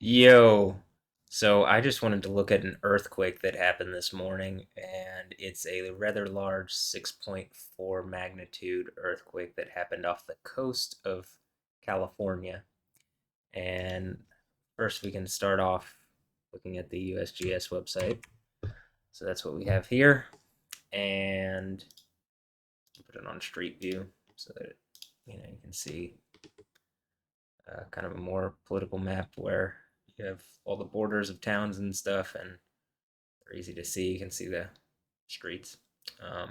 Yo, so I just wanted to look at an earthquake that happened this morning, and it's a rather large 6.4 magnitude earthquake that happened off the coast of California. And first, we can start off looking at the USGS website. So that's what we have here, and put it on Street View so that you can see kind of a more political map where you have all the borders of towns and stuff, and they're easy to see. You can see the streets, um,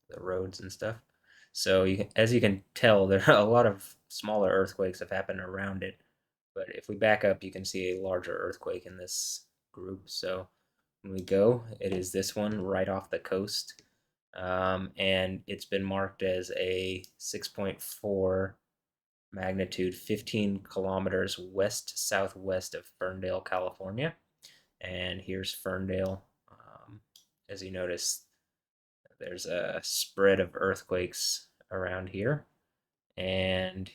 the roads and stuff. So as you can tell, there are a lot of smaller earthquakes have happened around it. But if we back up, you can see a larger earthquake in this group. So when we go, it is this one right off the coast. And it's been marked as a 6.4 magnitude, 15 kilometers west southwest of Ferndale, California. And here's Ferndale. As you notice, there's a spread of earthquakes around here. And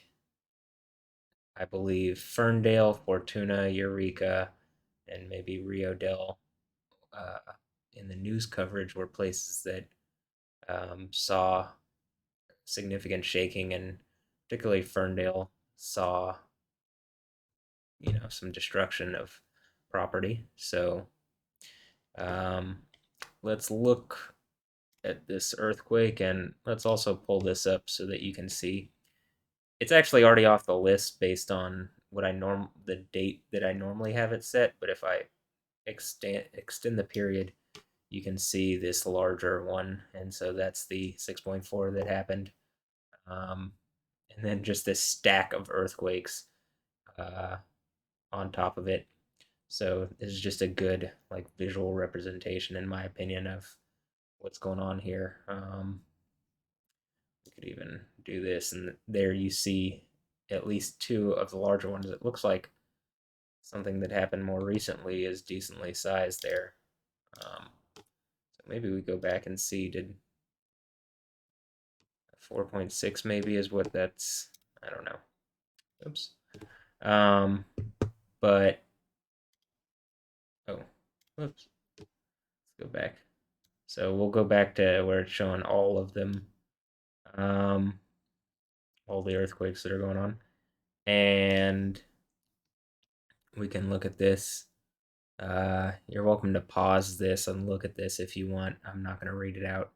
I believe Ferndale, Fortuna, Eureka, and maybe Rio del uh, in the news coverage were places that saw significant shaking, and particularly Ferndale saw some destruction of property. So um, let's look at this earthquake, and let's also pull this up so that you can see. It's actually already off the list based on what the date that I normally have it set. But if I extend the period, you can see this larger one, and so that's the 6.4 that happened. Um, and then just this stack of earthquakes uh, on top of it. So this is just a good visual representation, in my opinion, of what's going on here. We could even do this, and there you see at least two of the larger ones. It looks like something that happened more recently is decently sized there. So maybe we go back and see, did 4.6 maybe is what that's, I don't know. Oops. Um, but, oh, whoops. Let's go back. So we'll go back to where it's showing all of them, um, all the earthquakes that are going on. And we can look at this. You're welcome to pause this and look at this if you want. I'm not going to read it out.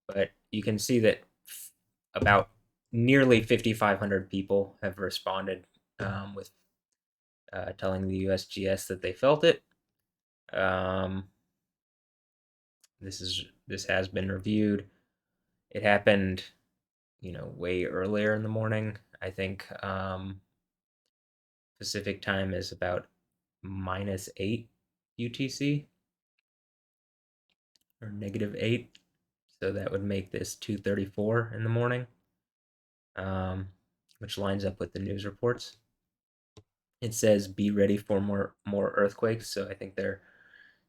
But you can see that about nearly 5,500 people have responded with telling the USGS that they felt it. Um, this has been reviewed. It happened, way earlier in the morning. I think Pacific time is about -8 UTC or -8, so that would make this 2:34 in the morning, which lines up with the news reports. It says be ready for more earthquakes, so I think they're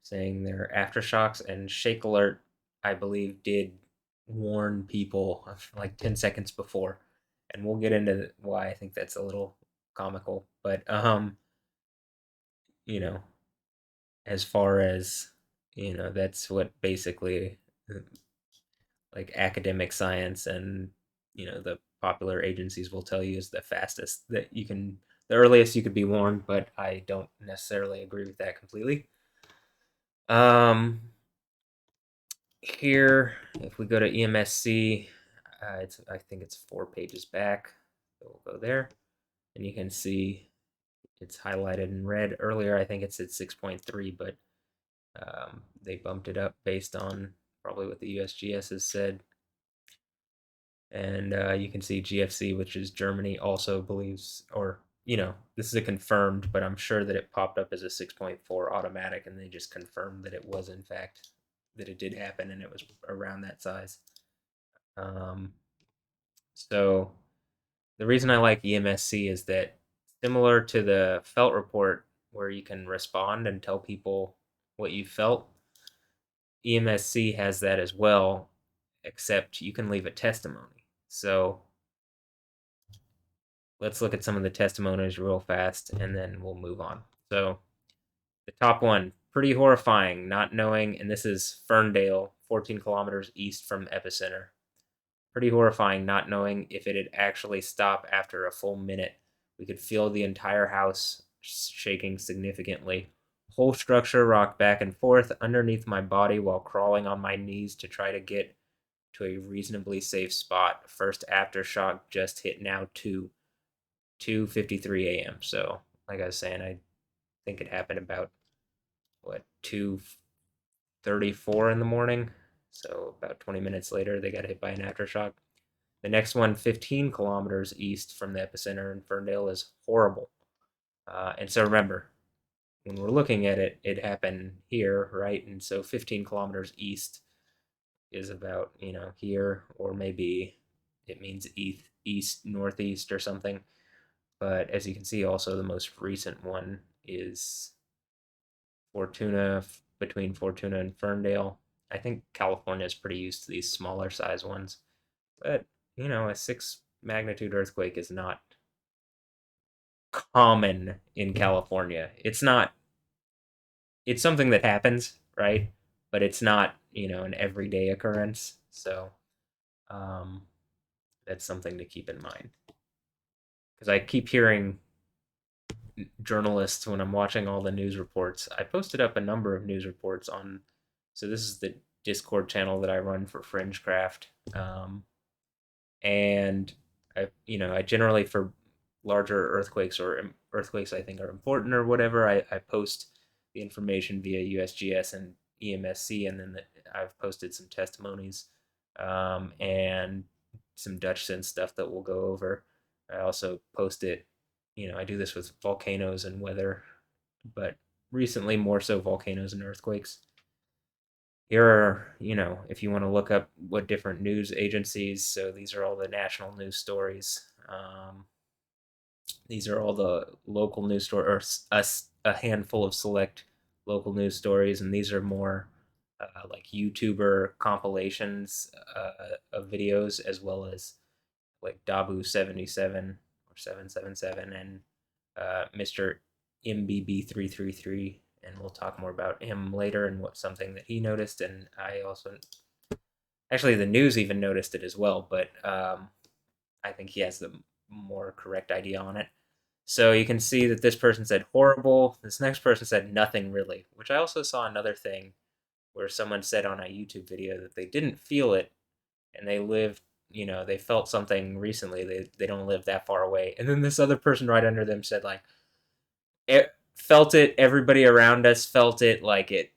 saying they're aftershocks, and Shake Alert, I believe, did warn people like 10 seconds before, and we'll get into why I think that's a little comical. But you know, as far as that's what basically like academic science and the popular agencies will tell you is the fastest that you can, the earliest you could be warned. But I don't necessarily agree with that completely. um Here, if we go to EMSC, I think it's 4 pages back, so we'll go there, and you can see it's highlighted in red. Earlier I think it's at 6.3, but they bumped it up based on probably what the USGS has said. And you can see GFC, which is Germany, also believes, or this is a confirmed, but I'm sure that it popped up as a 6.4 automatic, and they just confirmed that it was in fact that it did happen, and it was around that size. Um, so the reason I like EMSC is that, similar to the felt report, where you can respond and tell people what you felt, EMSC has that as well, except you can leave a testimony. So let's look at some of the testimonies real fast, and then we'll move on. So the top one, pretty horrifying, not knowing, and this is Ferndale, 14 kilometers east from epicenter. Pretty horrifying, not knowing if it'd actually stop after a full minute. We could feel the entire house shaking significantly. Whole structure rocked back and forth underneath my body while crawling on my knees to try to get to a reasonably safe spot. First aftershock just hit now 2:53 a.m. So, like I was saying, I think it happened about what 2:34 in the morning. So about 20 minutes later, they got hit by an aftershock. The next one, 15 kilometers east from the epicenter in Ferndale, is horrible. And so remember, when we're looking at it, it happened here, right? And so 15 kilometers east is about, here, or maybe it means east, northeast, or something. But as you can see, also the most recent one is Fortuna, between Fortuna and Ferndale. I think California is pretty used to these smaller size ones. But, a 6 magnitude earthquake is not common in California. It's something that happens, right? But it's not, an everyday occurrence. So um, that's something to keep in mind. Because I keep hearing journalists when I'm watching all the news reports. I posted up a number of news reports on, so this is the Discord channel that I run for Fringecraft. And I generally, for larger earthquakes or earthquakes I think are important or whatever, I post the information via USGS and EMSC, and then I've posted some testimonies and some Dutch sense stuff that we'll go over. I also post it, I do this with volcanoes and weather, but recently more so volcanoes and earthquakes. Here are, if you want to look up what different news agencies, so these are all the national news stories. These are all the local news stories, or a handful of select local news stories, and these are more like YouTuber compilations of videos, as well as like Dabu 77 or 777 and Mr. MBB 333, and we'll talk more about him later and what something that he noticed. And I also, actually, the news even noticed it as well, but I think he has the more correct idea on it. So you can see that this person said horrible. This next person said nothing really, which I also saw another thing where someone said on a YouTube video that they didn't feel it and they lived, they felt something recently. They don't live that far away. And then this other person right under them said like, it felt it, everybody around us felt it, like it,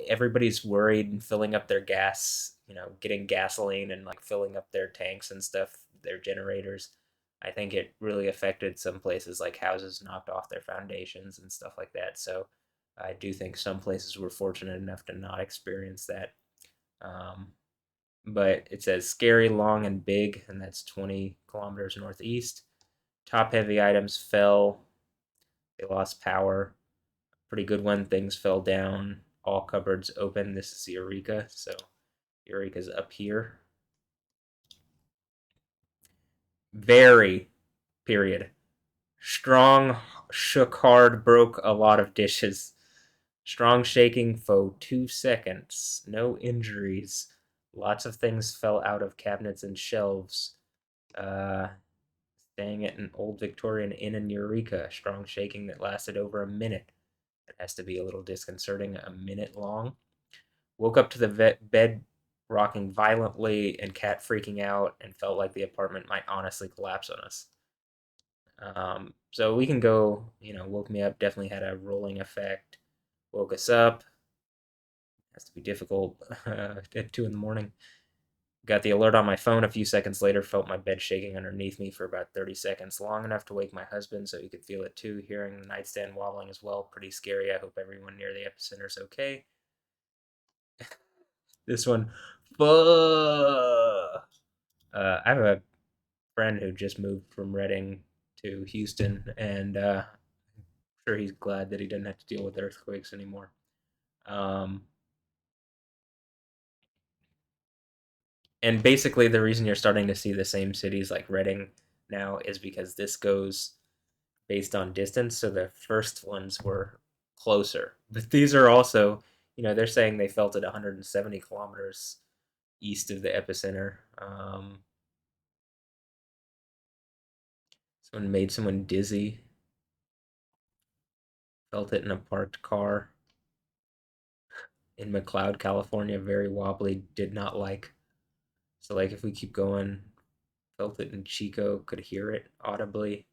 everybody's worried and filling up their gas, getting gasoline and like filling up their tanks and stuff, their generators. I think it really affected some places, like houses knocked off their foundations and stuff like that. So I do think some places were fortunate enough to not experience that. um, but it says scary, long, and big, and that's 20 kilometers northeast. Top heavy items fell. They lost power. Pretty good one. Things fell down. All cupboards open. This is Eureka. So Eureka's up here. Very, period. Strong, shook hard, broke a lot of dishes. Strong shaking for 2 seconds. No injuries. Lots of things fell out of cabinets and shelves. Uh, Staying at an old Victorian inn in Eureka. Strong shaking that lasted over a minute. It has to be a little disconcerting. A minute long. Woke up to the bed rocking violently and cat freaking out, and felt like the apartment might honestly collapse on us. So we can go, woke me up, definitely had a rolling effect. Woke us up. Has to be difficult at 2 in the morning. Got the alert on my phone a few seconds later, felt my bed shaking underneath me for about 30 seconds, long enough to wake my husband so he could feel it too. Hearing the nightstand wobbling as well, pretty scary. I hope everyone near the epicenter's okay. This one, fuck. I have a friend who just moved from Reading to Houston, and I'm sure he's glad that he doesn't have to deal with earthquakes anymore. Um, and basically, the reason you're starting to see the same cities like Reading now is because this goes based on distance. So the first ones were closer, but these are also, they're saying they felt it 170 kilometers east of the epicenter. Someone made someone dizzy. Felt it in a parked car in McLeod, California. Very wobbly. Did not like. So like if we keep going, felt it in Chico. Could hear it audibly.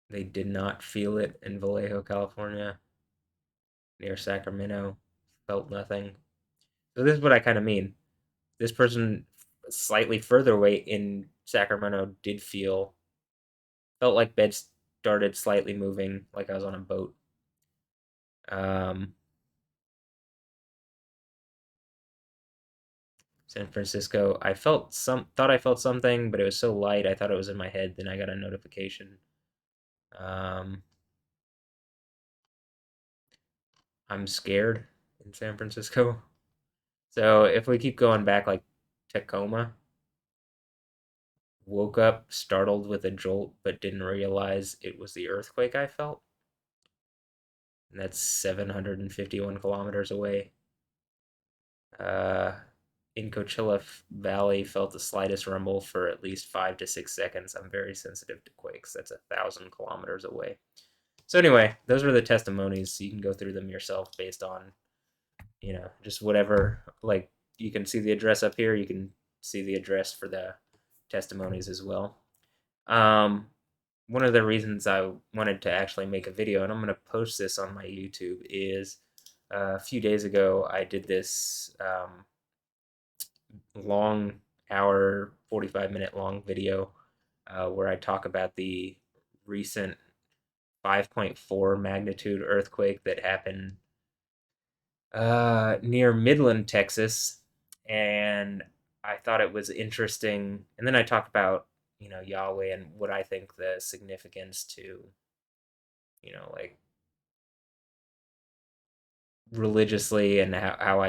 They did not feel it in Vallejo, California, near Sacramento. Felt nothing. So this is what I kind of mean. This person slightly further away in Sacramento did felt like beds started slightly moving, like I was on a boat. Um, San Francisco, thought I felt something, but it was so light I thought it was in my head. Then I got a notification. Um, I'm scared in San Francisco. So if we keep going back, like Tacoma, woke up startled with a jolt, but didn't realize it was the earthquake I felt. And that's 751 kilometers away. Uh, in Coachella Valley, felt the slightest rumble for at least 5 to 6 seconds. I'm very sensitive to quakes. That's 1,000 kilometers away. So anyway, those are the testimonies. You can go through them yourself based on, just whatever. Like you can see the address up here. You can see the address for the testimonies as well. Um, One of the reasons I wanted to actually make a video, and I'm going to post this on my YouTube, is a few days ago I did this long hour, 45-minute long video where I talk about the recent 5.4 magnitude earthquake that happened near Midland, Texas. And I thought it was interesting. And then I talked about, Yahweh and what I think the significance to, like religiously, and how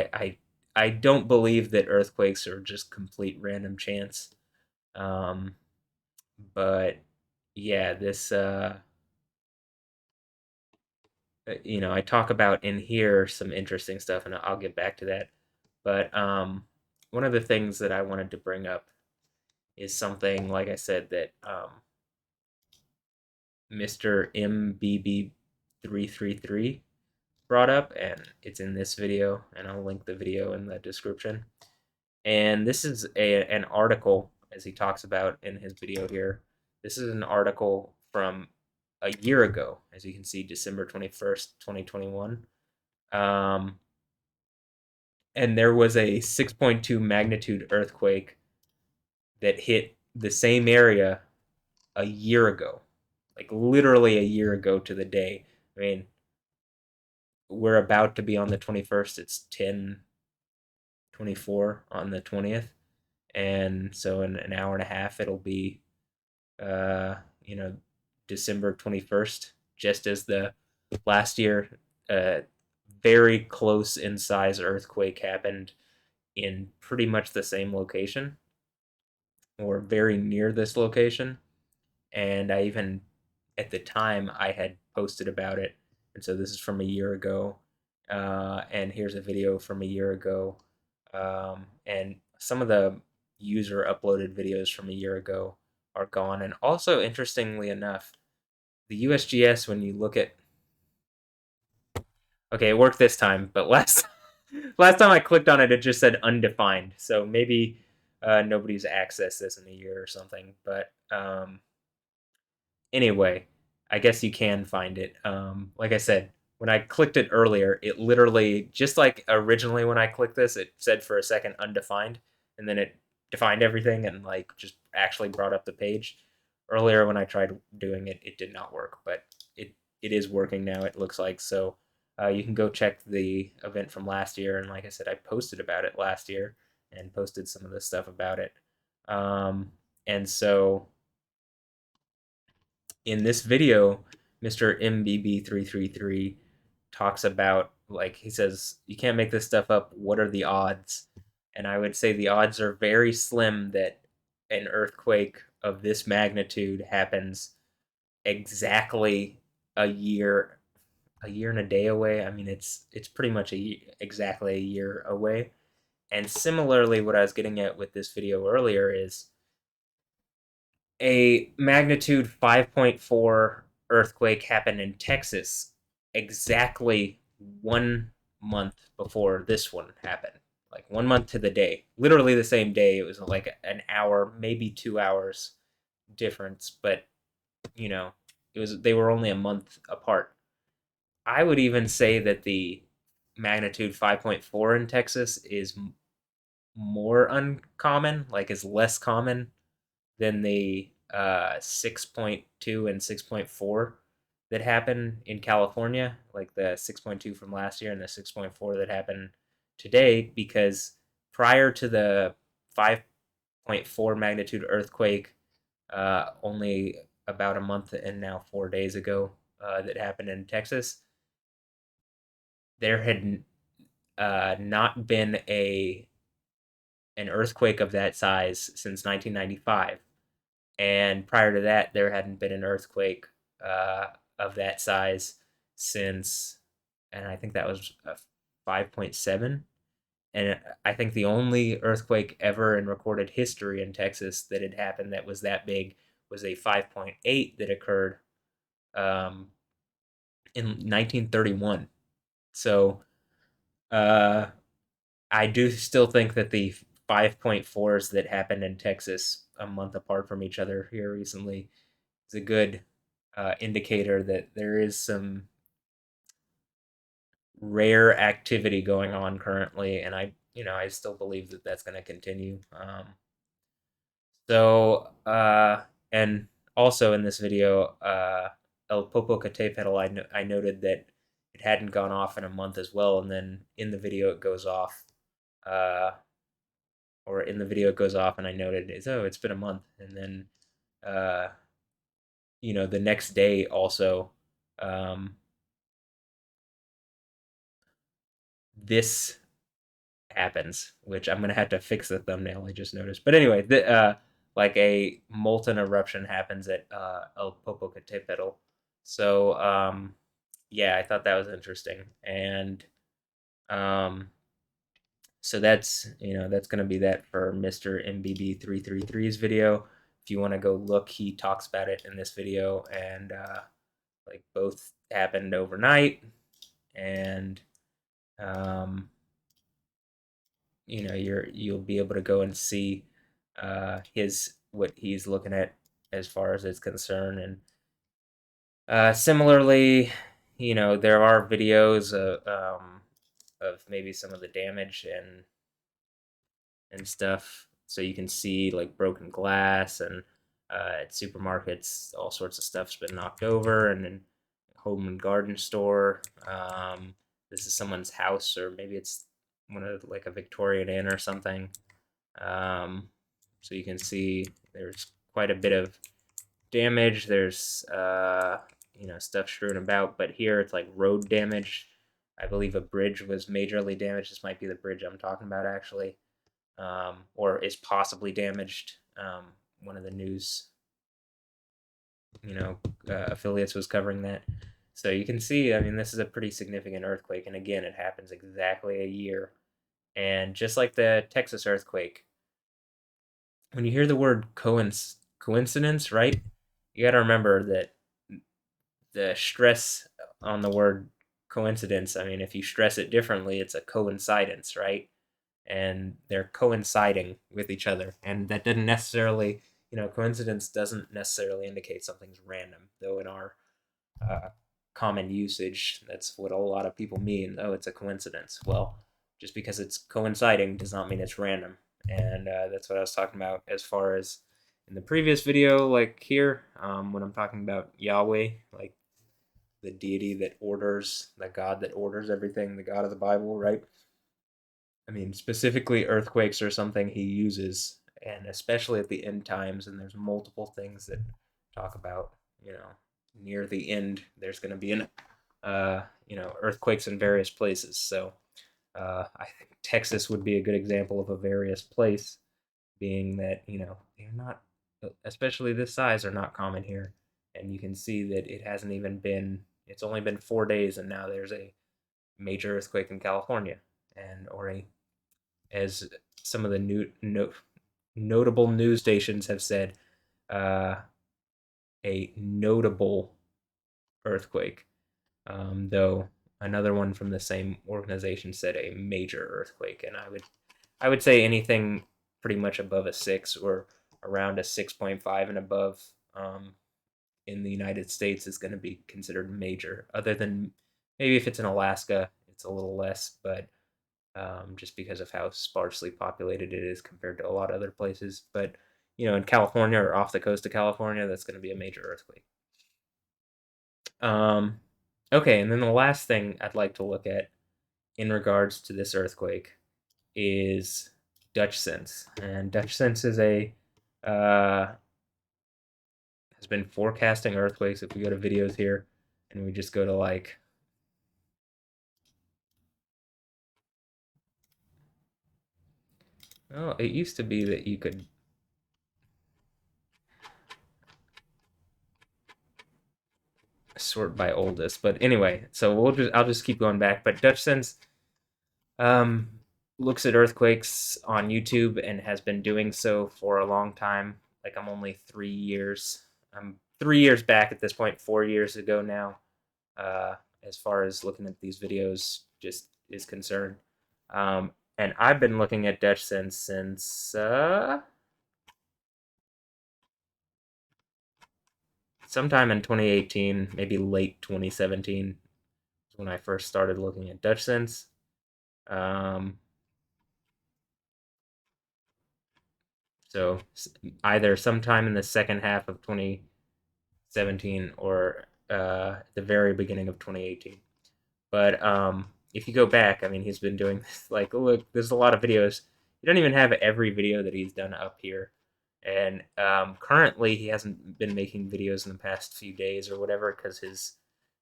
I don't believe that earthquakes are just complete random chance. Um, but yeah, this I talk about in here some interesting stuff, and I'll get back to that. But one of the things that I wanted to bring up is something, like I said, that Mr. MBB333 brought up, and it's in this video, and I'll link the video in the description. And this is an article, as he talks about in his video here. This is an article from a year ago, as you can see, December 21st, 2021. And there was a 6.2 magnitude earthquake that hit the same area a year ago, like literally a year ago to the day. I mean, we're about to be on the 21st. It's 10:24 on the 20th. And so in an hour and a half, it'll be, uh, you know, December 21st, just as the last year, very close in size earthquake happened in pretty much the same location or very near this location. And I even, at the time, I had posted about it. And so this is from a year ago. And here's a video from a year ago. And some of the user uploaded videos from a year ago are gone. And also, interestingly enough, the USGS, when you look at, okay, it worked this time, but last time I clicked on it, it just said undefined. So maybe nobody's accessed this in a year or something. But anyway, I guess you can find it. Like I said, when I clicked it earlier, it literally, just like originally when I clicked this, it said for a second undefined, and then it defined everything and like just actually brought up the page. Earlier when I tried doing it, it did not work, but it is working now, it looks like. So you can go check the event from last year, and like I said, I posted about it last year and posted some of the stuff about it. And so in this video, Mr. MBB333 talks about, like, he says, you can't make this stuff up. What are the odds? And I would say the odds are very slim that an earthquake of this magnitude happens exactly a year and a day away. I mean, it's pretty much exactly a year away. And similarly, what I was getting at with this video earlier is a magnitude 5.4 earthquake happened in Texas exactly 1 month before this one happened. Like 1 month to the day. Literally the same day. It was like an hour, maybe 2 hours difference, but they were only a month apart. I would even say that the magnitude 5.4 in Texas is more uncommon, like is less common than the 6.2 and 6.4 that happened in California, like the 6.2 from last year and the 6.4 that happened today, because prior to the 5.4 magnitude earthquake, only about a month and now 4 days ago, that happened in Texas, there had not been an earthquake of that size since 1995. And prior to that, there hadn't been an earthquake uh, of that size since, and I think that was a 5.7. And I think the only earthquake ever in recorded history in Texas that had happened that was that big was a 5.8 that occurred um, in 1931. So uh, I do still think that the 5.4s that happened in Texas a month apart from each other here recently is a good indicator that there is some rare activity going on currently, and I still believe that that's going to continue. So, and also in this video, El Popocatépetl, I noted that it hadn't gone off in a month as well, and then in the video it goes off, uh, or in the video it goes off, and I noted it's been a month, and then uh, the next day also, um, this happens, which I'm gonna have to fix the thumbnail. I just noticed, but anyway, like a molten eruption happens at El Popocatépetl. So yeah, I thought that was interesting, and um, so that's gonna be that for Mr. MBB333's video. If you want to go look, he talks about it in this video, and like both happened overnight, and um, you'll be able to go and see his what he's looking at as far as it's concerned. And similarly, there are videos of maybe some of the damage and stuff, so you can see like broken glass, and at supermarkets all sorts of stuff's been knocked over, and in home and garden store, this is someone's house, or maybe it's one of like a Victorian inn or something. um, so you can see there's quite a bit of damage. There's stuff strewn about, but here it's like road damage. I believe a bridge was majorly damaged. This might be the bridge I'm talking about, actually, or is possibly damaged. One of the news, affiliates was covering that. So you can see, I mean, this is a pretty significant earthquake, and again, it happens exactly a year. And just like the Texas earthquake, when you hear the word coincidence, right? You got to remember that the stress on the word coincidence, I mean, if you stress it differently, it's a coincidence, right? And they're coinciding with each other. And that doesn't necessarily, coincidence doesn't necessarily indicate something's random, though in our uh, common usage, that's what a lot of people mean. Oh, it's a coincidence. Well, just because it's coinciding does not mean it's random. And that's what I was talking about as far as in the previous video, like here, when I'm talking about Yahweh, like the deity that orders, the God that orders everything, the God of the Bible, right? I mean, specifically earthquakes are something he uses, and especially at the end times, and there's multiple things that talk about, near the end, there's going to be earthquakes in various places. So I think Texas would be a good example of a various place, being that, they're not especially this size, are not common here. And you can see that it hasn't even been. It's only been 4 days, and now there's a major earthquake in California, and or a as some of the notable news stations have said, uh, a notable earthquake. Though another one from the same organization said a major earthquake, and I would say anything pretty much above a 6 or around a 6.5 and above, in the United States is going to be considered major. Other than maybe if it's in Alaska, it's a little less, but just because of how sparsely populated it is compared to a lot of other places. But in California or off the coast of California, that's going to be a major earthquake. Um, okay, and then the last thing I'd like to look at in regards to this earthquake is Dutch Sense, and Dutch Sense is uh, has been forecasting earthquakes. If we go to videos here, and we just go to oh, it used to be that you could sort by oldest, but anyway, so I'll just keep going back. But Dutch Sense um, looks at earthquakes on YouTube and has been doing so for a long time. Like I'm only 3 years. I'm 3 years back at this point. 4 years ago now, as far as looking at these videos just is concerned. And I've been looking at Dutch Sense since sometime in 2018, maybe late 2017, when I first started looking at Dutch Sense. Um, so either sometime in the second half of 2017 or the very beginning of 2018. But if you go back, I mean, he's been doing this. Like, look, there's a lot of videos. You don't even have every video that he's done up here. And currently, he hasn't been making videos in the past few days or whatever because his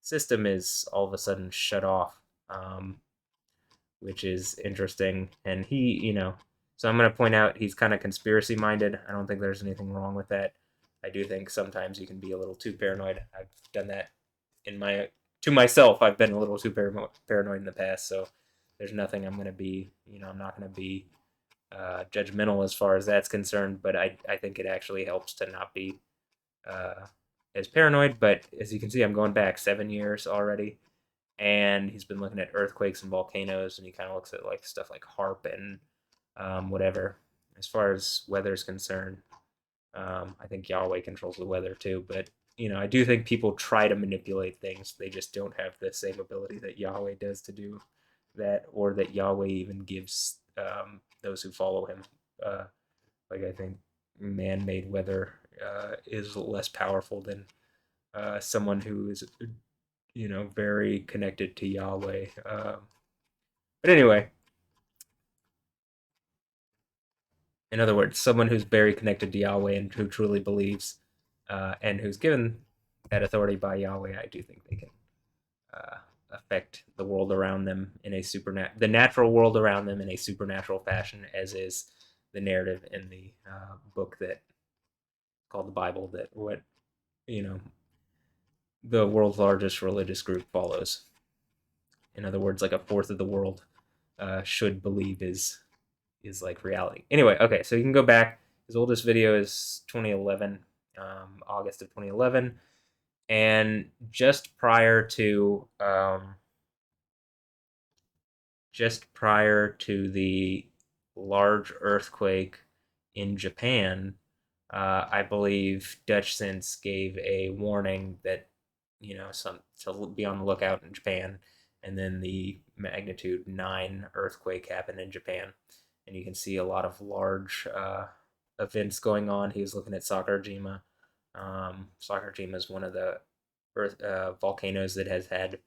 system is all of a sudden shut off, which is interesting. And so I'm going to point out he's kind of conspiracy minded. I don't think there's anything wrong with that. I do think sometimes you can be a little too paranoid. I've done that in my to myself. I've been a little too paranoid in the past, so there's nothing I'm going to be. I'm not going to be judgmental as far as that's concerned. But I think it actually helps to not be uh, as paranoid. But as you can see, I'm going back 7 years already, and he's been looking at earthquakes and volcanoes, and he kind of looks at like stuff like HARP and whatever. As far as weather is concerned, I think Yahweh controls the weather too, but I do think people try to manipulate things. They just don't have the same ability that Yahweh does to do that, or that Yahweh even gives those who follow him. Uh, like I think man-made weather is less powerful than someone who is, very connected to Yahweh. But anyway, in other words, someone who's very connected to Yahweh and who truly believes, and who's given that authority by Yahweh, I do think they can uh, affect the world around them in the natural world around them in a supernatural fashion, as is the narrative in the book that called the Bible, that what you know the world's largest religious group follows. In other words, like a fourth of the world should believe is like reality. Anyway, okay, so you can go back. His oldest video is 2011, August of 2011, and just prior to the large earthquake in Japan, I believe Dutch Sense gave a warning that some to be on the lookout in Japan, and then the magnitude 9 earthquake happened in Japan, and you can see a lot of large events going on. He was looking at Sakurajima. Sakurajima is one of the volcanoes that has had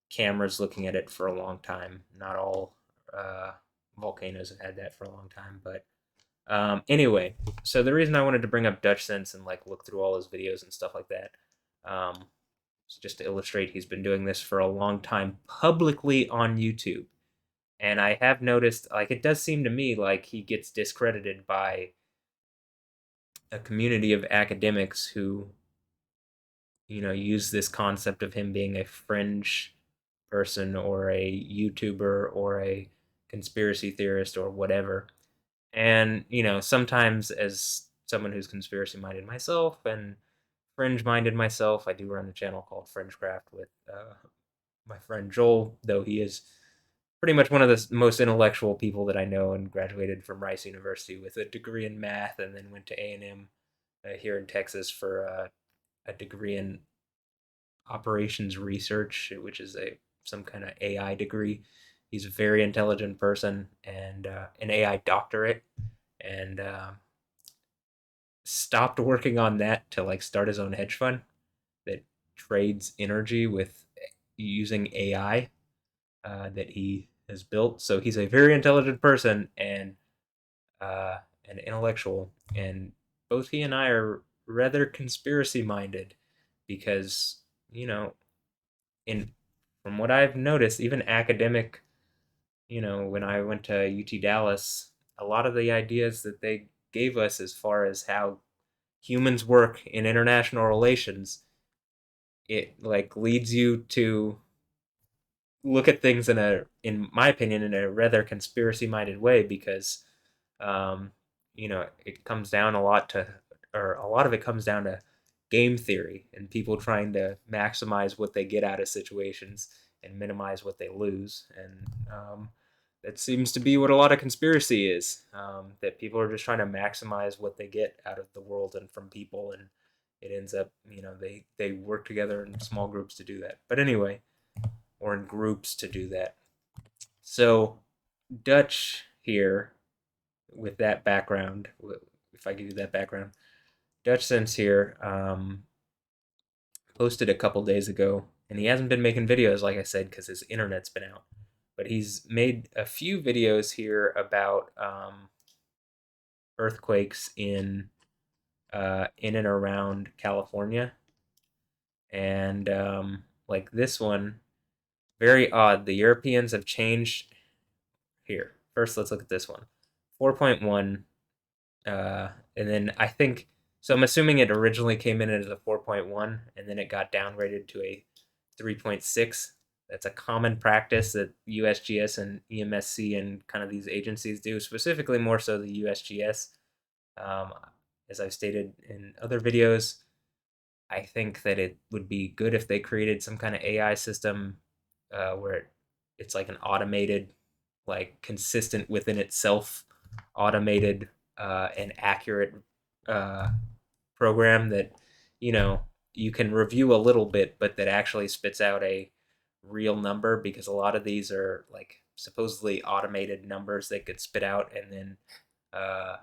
cameras looking at it for a long time. Not all uh, volcanoes have had that for a long time, but anyway, so the reason I wanted to bring up Dutch Sense and like look through all his videos and stuff like that, is just to illustrate he's been doing this for a long time publicly on YouTube. And I have noticed, like, it does seem to me like he gets discredited by a community of academics who, use this concept of him being a fringe person or a YouTuber or a conspiracy theorist or whatever. And, sometimes as someone who's conspiracy minded myself and fringe minded myself, I do run a channel called Fringecraft with my friend Joel, though he is pretty much one of the most intellectual people that I know and graduated from Rice University with a degree in math and then went to A&M here in Texas for a degree in operations research, which is some kind of AI degree. He's a very intelligent person and an AI doctorate, and stopped working on that to like start his own hedge fund that trades energy with using AI that he has built. So he's a very intelligent person and an intellectual, and both he and I are rather conspiracy minded because in from what I've noticed, even academic, when I went to UT Dallas, a lot of the ideas that they gave us as far as how humans work in international relations, it like leads you to look at things in my opinion, in a rather conspiracy minded way because, um, it comes down a lot to, or a lot of it comes down to game theory and people trying to maximize what they get out of situations and minimize what they lose. And that seems to be what a lot of conspiracy is. That people are just trying to maximize what they get out of the world and from people, and it ends up, they work together in small groups to do that. But anyway, or in groups to do that. So Dutch here, with that background, if I give you that background, Dutch Sense here posted a couple days ago, and he hasn't been making videos, like I said, because his internet's been out. But he's made a few videos here about earthquakes in and around California, and like this one, very odd. The Europeans have changed here. First, let's look at this one, 4.1, and then I think so. I'm assuming it originally came in as a 4.1, and then it got downgraded to a 3.6. That's a common practice that USGS and EMSC and kind of these agencies do, specifically more so the USGS. Um, as I've stated in other videos, I think that it would be good if they created some kind of AI system where it's like an automated, like consistent within itself, automated and accurate uh, program that you know you can review a little bit, but that actually spits out a real number, because a lot of these are like supposedly automated numbers that could spit out and then uh,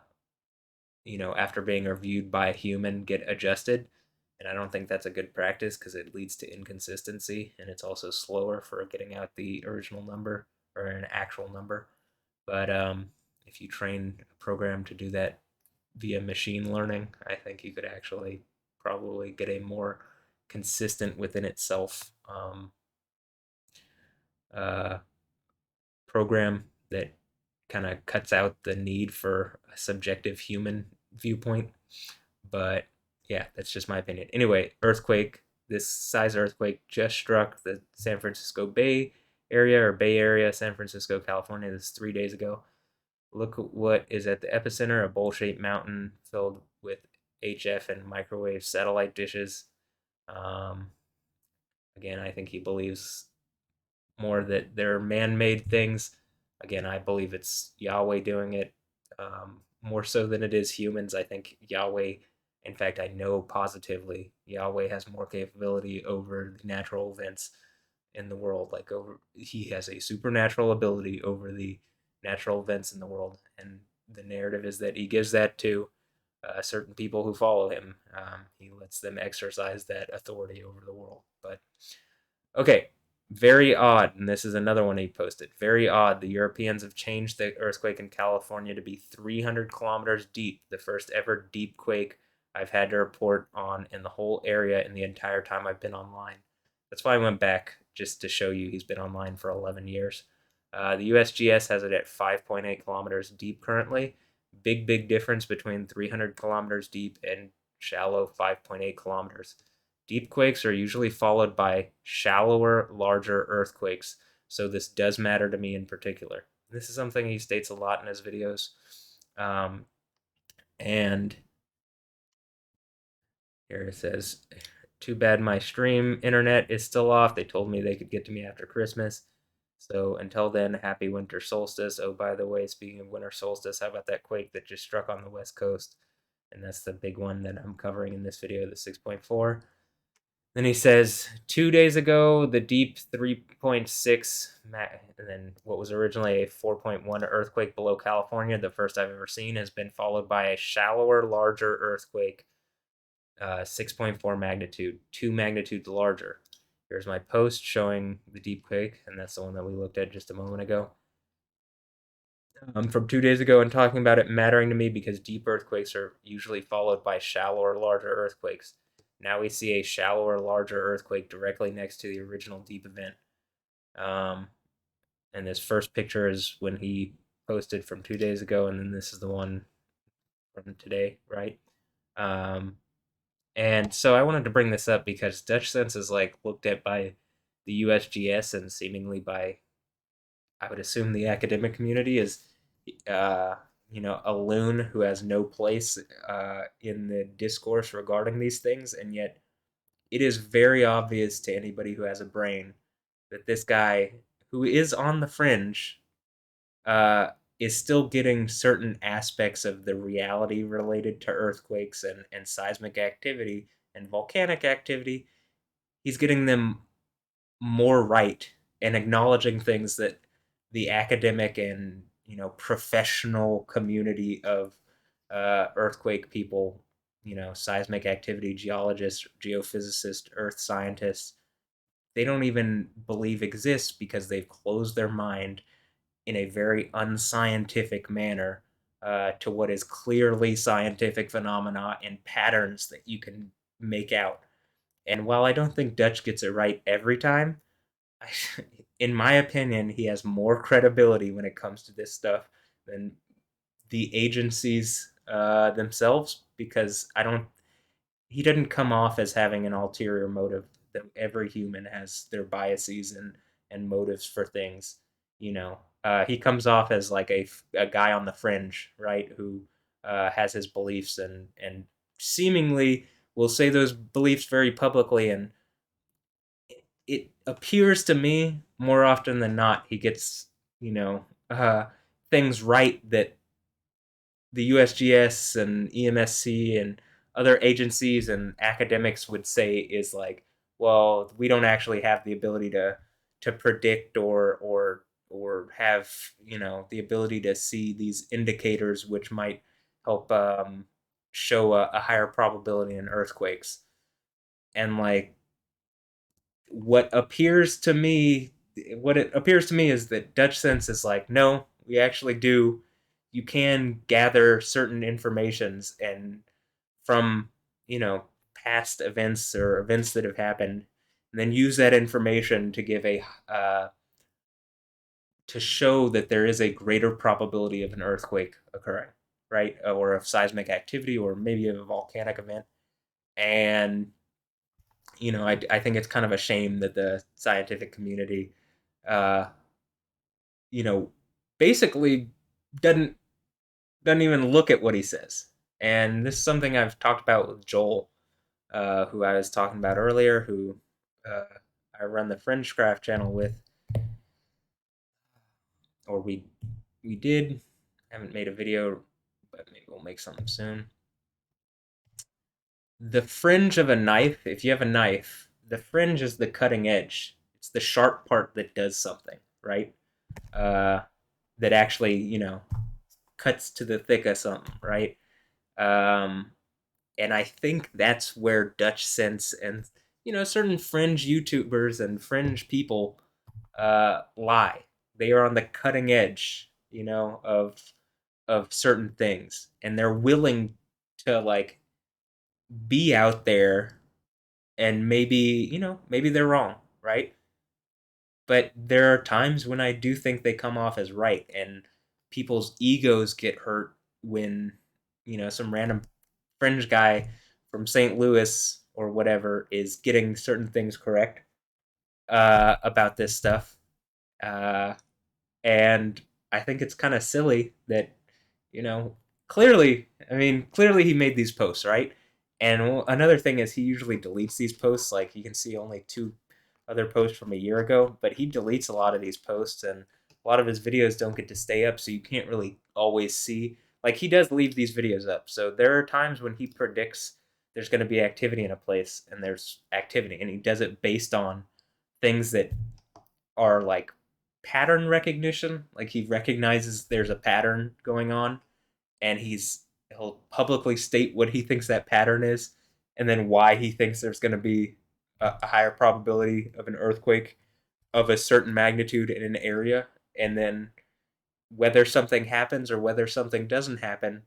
after being reviewed by a human, get adjusted. And I don't think that's a good practice because it leads to inconsistency, and it's also slower for getting out the original number or an actual number. But if you train a program to do that via machine learning, I think you could actually probably get a more consistent within itself uh, program that kind of cuts out the need for a subjective human viewpoint. But yeah, that's just my opinion. Anyway, earthquake. This size earthquake just struck the San Francisco Bay Area, or Bay Area, San Francisco, California. This is 3 days ago. Look at what is at the epicenter: a bowl-shaped mountain filled with HF and microwave satellite dishes. Um, Again, I think he believes more that they're man-made things. Again, I believe it's Yahweh doing it, more so than it is humans. I think Yahweh, in fact, I know positively Yahweh has more capability over the natural events in the world. Like he has a supernatural ability over the natural events in the world, and the narrative is that he gives that to certain people who follow him. He lets them exercise that authority over the world. But okay, very odd, and this is another one he posted. Very odd. The Europeans have changed the earthquake in California to be 300 kilometers deep, the first ever deep quake I've had to report on in the whole area in the entire time I've been online. That's why I went back, just to show you he's been online for 11 years. The USGS has it at 5.8 kilometers deep currently, Big difference between 300 kilometers deep and shallow 5.8 kilometers. Deep quakes are usually followed by shallower, larger earthquakes, so this does matter to me in particular. This is something he states a lot in his videos. Um, and here it says, too bad my stream internet is still off. They told me they could get to me after Christmas. So until then, happy winter solstice. Oh, by the way, speaking of winter solstice, how about that quake that just struck on the West Coast? And that's the big one that I'm covering in this video, the 6.4. Then he says, 2 days ago, the deep 3.6, and then what was originally a 4.1 earthquake below California, the first I've ever seen, has been followed by a shallower, larger earthquake, 6.4 magnitude, 2 magnitudes larger. Here's my post showing the deep quake, and that's the one that we looked at just a moment ago. From 2 days ago and talking about it mattering to me because deep earthquakes are usually followed by shallower, larger earthquakes. Now we see a shallower, larger earthquake directly next to the original deep event. And this first picture is when he posted from 2 days ago, and then this is the one from today, right? And so I wanted to bring this up because Dutch sense is like looked at by the USGS and seemingly by, I would assume, the academic community as uh, a loon who has no place in the discourse regarding these things, and yet it is very obvious to anybody who has a brain that this guy, who is on the fringe, uh, is still getting certain aspects of the reality related to earthquakes and seismic activity and volcanic activity. He's getting them more right and acknowledging things that the academic and professional community of earthquake people, seismic activity geologists, geophysicists, earth scientists, they don't even believe exists because they've closed their mind in a very unscientific manner to what is clearly scientific phenomena and patterns that you can make out. And while I don't think Dutch gets it right every time, in my opinion, he has more credibility when it comes to this stuff than the agencies themselves, because I don't. He didn't come off as having an ulterior motive. That every human has their biases and motives for things. He comes off as like a guy on the fringe, right? Who has his beliefs and seemingly will say those beliefs very publicly, and it appears to me more often than not he gets you know uh, things right that the USGS and EMSC and other agencies and academics would say is like, well, we don't actually have the ability to predict or have the ability to see these indicators which might help show a higher probability in earthquakes. And like what it appears to me is that Dutch sense is like, no, we actually do. You can gather certain informations and from past events or events that have happened, and then use that information to give a to show that there is a greater probability of an earthquake occurring, right, or of seismic activity, or maybe of a volcanic event. And I think it's kind of a shame that the scientific community, uh, you know, basically doesn't doesn't even look at what he says. And this is something I've talked about with Joel, who I was talking about earlier, who uh, I run the Fringecraft channel with, or we did. Haven't made a video, but maybe we'll make something soon. The fringe of a knife, if you have a knife, the fringe is the cutting edge. It's the sharp part that does something, right? Uh, that actually, cuts to the thick of something, right? Um, and I think that's where Dutch sense and certain fringe YouTubers and fringe people lie. They are on the cutting edge, of certain things, and they're willing to like be out there, and maybe they're wrong, right? But there are times when I do think they come off as right, and people's egos get hurt when some random fringe guy from St. Louis or whatever is getting certain things correct about this stuff. Uh, and I think it's kind of silly that you know clearly, clearly he made these posts, right? And another thing is he usually deletes these posts. Like you can see only two other posts from a year ago, but he deletes a lot of these posts, and a lot of his videos don't get to stay up, so you can't really always see. Like he does leave these videos up, so there are times when he predicts there's going to be activity in a place, and there's activity, and he does it based on things that are like pattern recognition. Like he recognizes there's a pattern going on, and he'll publicly state what he thinks that pattern is, and then why he thinks there's going to be a higher probability of an earthquake of a certain magnitude in an area, and then whether something happens or whether something doesn't happen.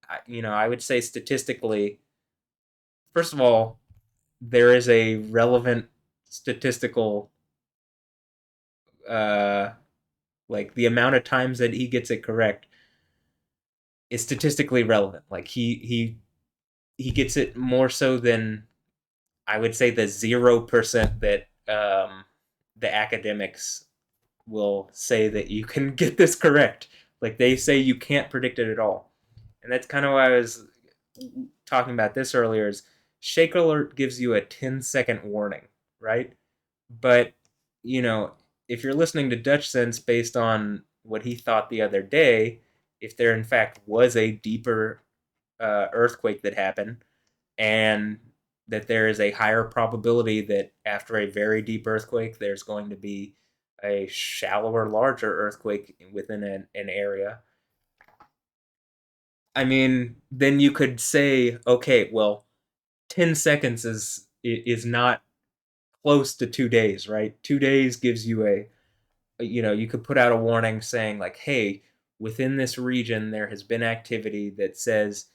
I would say statistically, first of all, there is a relevant statistical uh, like the amount of times that he gets it correct is statistically relevant. Like he gets it more so than I would say the 0% that the academics will say that you can get this correct. Like they say you can't predict it at all, and that's kind of why I was talking about this earlier. Is Shake Alert gives you a 10-second warning, right? But you know, if you're listening to Dutch Sense based on what he thought the other day, if there in fact was a deeper earthquake that happened, and that there is a higher probability that after a very deep earthquake, there's going to be a shallower, larger earthquake within an area. Then you could say, okay, well, 10 seconds is not close to 2 days, right? 2 days gives you you could put out a warning saying like, hey, within this region there has been activity that says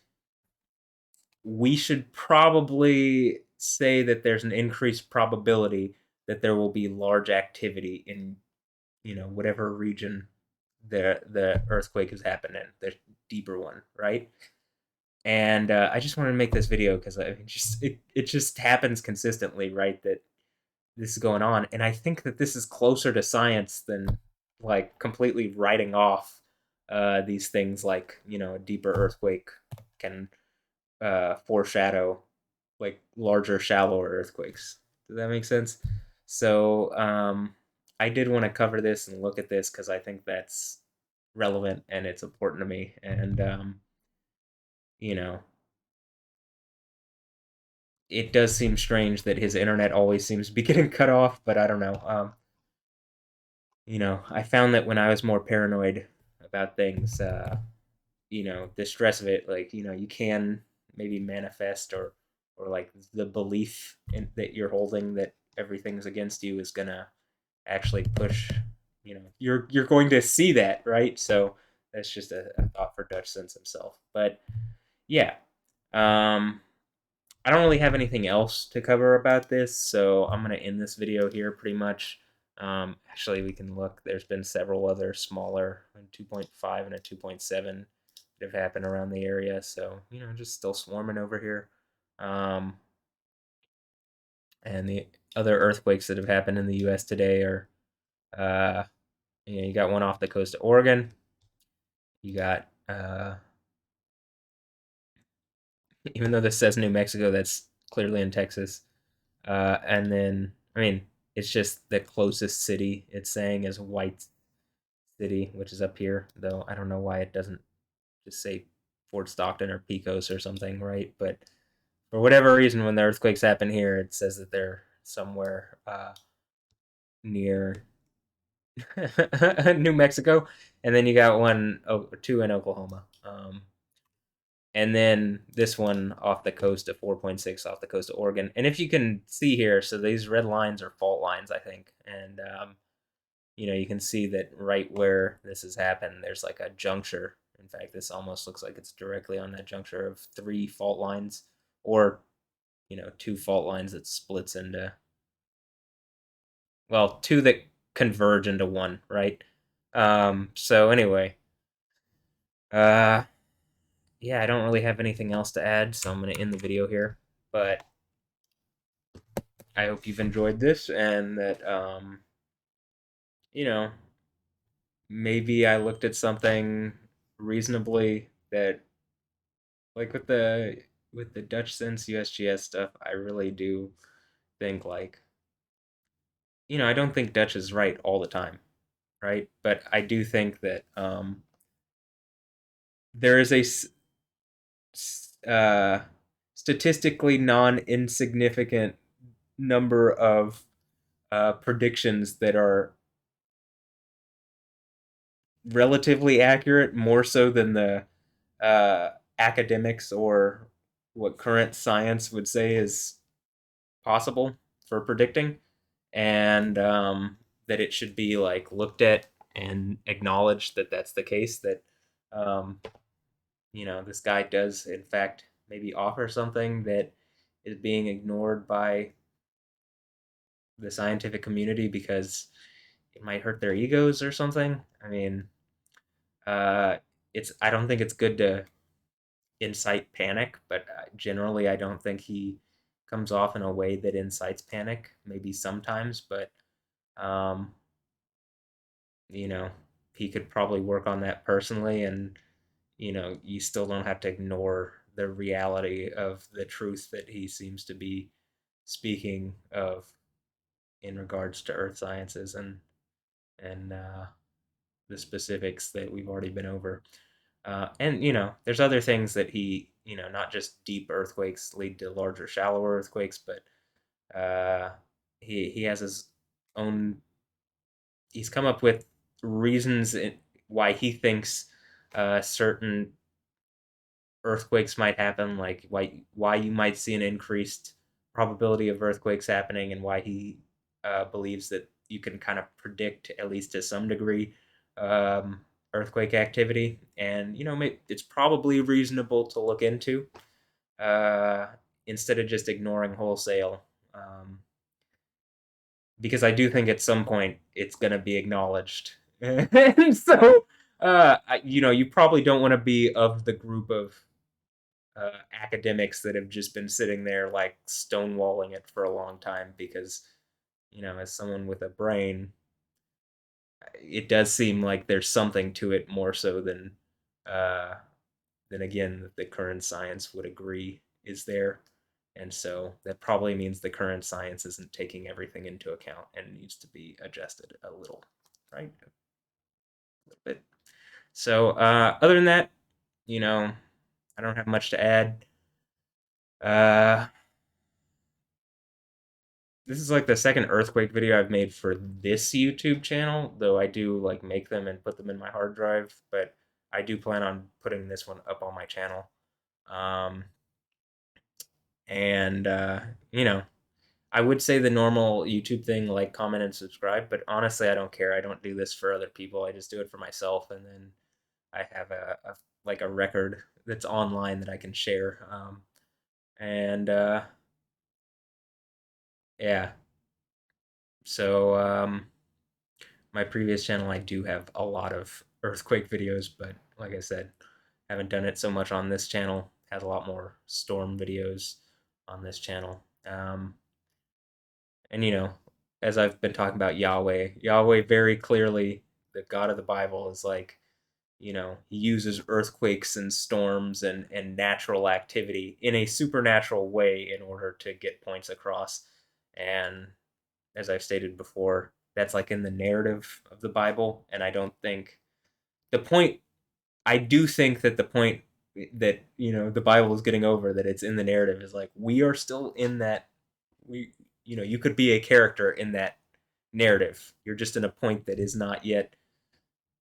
we should probably say that there's an increased probability that there will be large activity in whatever region the earthquake has happened in, the deeper one, right? And I just wanted to make this video because it just happens consistently, right? That this is going on, and I think that this is closer to science than like completely writing off these things. Like a deeper earthquake can foreshadow like larger, shallower earthquakes. Does that make sense? So I did want to cover this and look at this because I think that's relevant and it's important to me. And you know, it does seem strange that his internet always seems to be getting cut off, but I don't know. I found that when I was more paranoid about things, the stress of it, like you can maybe manifest or like the belief that you're holding that everything's against you is gonna actually push. You're going to see that, right? So that's just a thought for Dutch Sense himself. But yeah, um, I don't really have anything else to cover about this, so I'm gonna end this video here pretty much. Actually, we can look. There's been several other smaller, a 2.5 and a 2.7 that have happened around the area. So just still swarming over here. Um, and the other earthquakes that have happened in the U.S. today are, uh, you got one off the coast of Oregon. You got, even though this says New Mexico, that's clearly in Texas. And then, it's just the closest city it's saying is White City, which is up here. Though I don't know why it doesn't just say Fort Stockton or Pecos or something, right? But for whatever reason, when the earthquakes happen here, it says that they're somewhere near New Mexico, and then you got two in Oklahoma. And then this one off the coast of 4.6 off the coast of Oregon. And if you can see here, so these red lines are fault lines, I think. And, you can see that right where this has happened, there's like a juncture. In fact, this almost looks like it's directly on that juncture of three fault lines or, two fault lines that splits into, well, two that converge into one, right? So anyway, uh, yeah, I don't really have anything else to add, so I'm going to end the video here. But I hope you've enjoyed this and that, you know, maybe I looked at something reasonably that, like with the Dutch Sense USGS stuff, I really do think like, I don't think Dutch is right all the time, right? But I do think that there is a statistically non-insignificant number of predictions that are relatively accurate, more so than the academics or what current science would say is possible for predicting, and that it should be like looked at and acknowledged that that's the case. That um, this guy does in fact maybe offer something that is being ignored by the scientific community because it might hurt their egos or something. I mean, uh, it's I don't think it's good to incite panic, but generally I don't think he comes off in a way that incites panic. Maybe sometimes, but um, you know, he could probably work on that personally, and you still don't have to ignore the reality of the truth that he seems to be speaking of in regards to earth sciences and the specifics that we've already been over. And there's other things that not just deep earthquakes lead to larger, shallower earthquakes, but he has his own. He's come up with reasons why he thinks certain earthquakes might happen, like why you might see an increased probability of earthquakes happening, and why he believes that you can kind of predict, at least to some degree, um, earthquake activity. And it's probably reasonable to look into uh, instead of just ignoring wholesale. Because I do think at some point it's going to be acknowledged. And so, you probably don't want to be of the group of academics that have just been sitting there like stonewalling it for a long time because, as someone with a brain, it does seem like there's something to it more so uh, than again the current science would agree is there. And so that probably means the current science isn't taking everything into account and needs to be adjusted a little, right? A little bit. So, other than that, I don't have much to add. Uh, this is like the second earthquake video I've made for this YouTube channel, though I do like make them and put them in my hard drive, but I do plan on putting this one up on my channel. Um, and you know, I would say the normal YouTube thing, like comment and subscribe, but honestly, I don't care. I don't do this for other people. I just do it for myself, and then I have like a record that's online that I can share. And yeah, so my previous channel, I do have a lot of earthquake videos, but like I said, haven't done it so much on this channel. Has a lot more storm videos on this channel. And as I've been talking about Yahweh very clearly, the God of the Bible, is like, he uses earthquakes and storms and natural activity in a supernatural way in order to get points across. And as I've stated before, that's like in the narrative of the Bible. And I don't think the point, I do think that the point that, the Bible is getting over, that it's in the narrative, is like, we are still in that. You could be a character in that narrative. You're just in a point that is not yet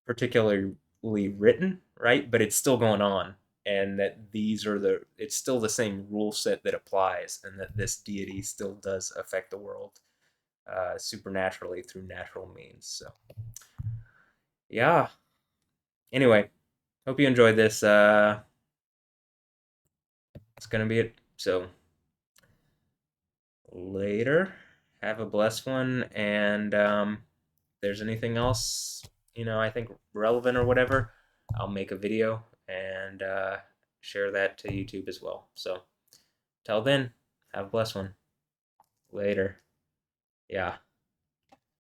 particularly written, right? But it's still going on, and that it's still the same rule set that applies, and that this deity still does affect the world supernaturally through natural means. So, yeah. Anyway, hope you enjoyed this. It's gonna be it. So, later. Have a blessed one, and if there's anything else, I think relevant or whatever, I'll make a video. And share that to YouTube as well. So, till then, have a blessed one. Later. Yeah.